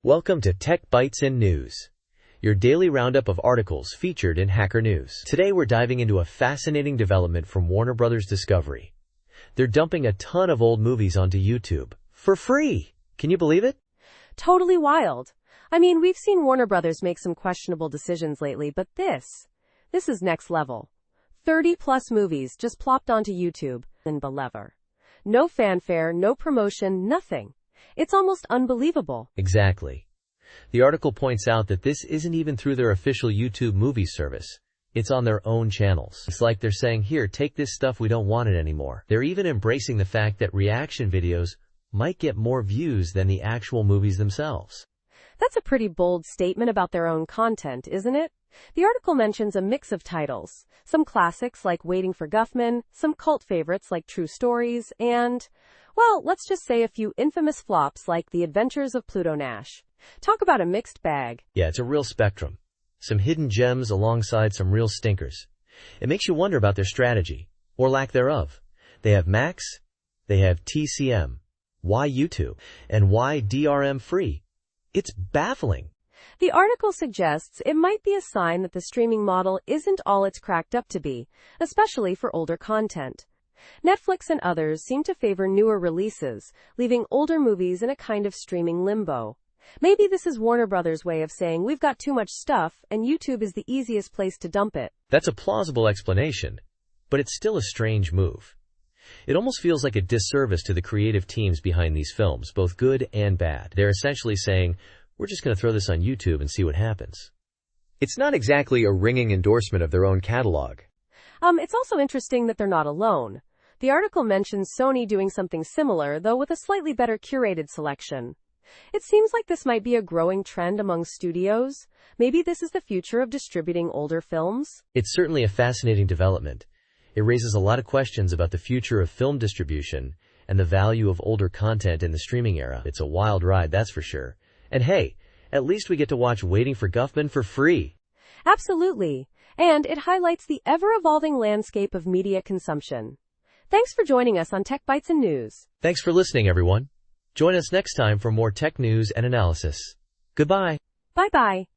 Welcome to Tech Bytes and News, your daily roundup of articles featured in Hacker News. Today we're diving into a fascinating development from Warner Bros. Discovery. They're dumping a ton of old movies onto YouTube for free. Can you believe it? Totally wild. I mean, we've seen Warner Brothers make some questionable decisions lately, but this is next level. 30+ movies just plopped onto YouTube in Belever. No fanfare, no promotion, nothing. It's almost unbelievable. Exactly. The article points out that this isn't even through their official YouTube movie service. It's on their own channels. It's like they're saying, here, take this stuff, we don't want it anymore. They're even embracing the fact that reaction videos might get more views than the actual movies themselves. That's a pretty bold statement about their own content, isn't it? The article mentions a mix of titles. Some classics like Waiting for Guffman, some cult favorites like True Stories, and, well, let's just say a few infamous flops like The Adventures of Pluto Nash. Talk about a mixed bag. Yeah, it's a real spectrum. Some hidden gems alongside some real stinkers. It makes you wonder about their strategy, or lack thereof. They have Max, they have TCM. Why YouTube? And why DRM free? It's baffling. The article suggests it might be a sign that the streaming model isn't all it's cracked up to be, especially for older content. Netflix and others seem to favor newer releases, leaving older movies in a kind of streaming limbo. Maybe this is Warner Brothers' way of saying we've got too much stuff and YouTube is the easiest place to dump it. That's a plausible explanation, but it's still a strange move. It almost feels like a disservice to the creative teams behind these films, both good and bad. They're essentially saying, we're just going to throw this on YouTube and see what happens. It's not exactly a ringing endorsement of their own catalog. It's also interesting that they're not alone. The article mentions Sony doing something similar, though with a slightly better curated selection. It seems like this might be a growing trend among studios. Maybe this is the future of distributing older films? It's certainly a fascinating development. It raises a lot of questions about the future of film distribution and the value of older content in the streaming era. It's a wild ride, that's for sure. And hey, at least we get to watch Waiting for Guffman for free. Absolutely. And it highlights the ever-evolving landscape of media consumption. Thanks for joining us on Tech Bytes and News. Thanks for listening, everyone. Join us next time for more tech news and analysis. Goodbye. Bye-bye.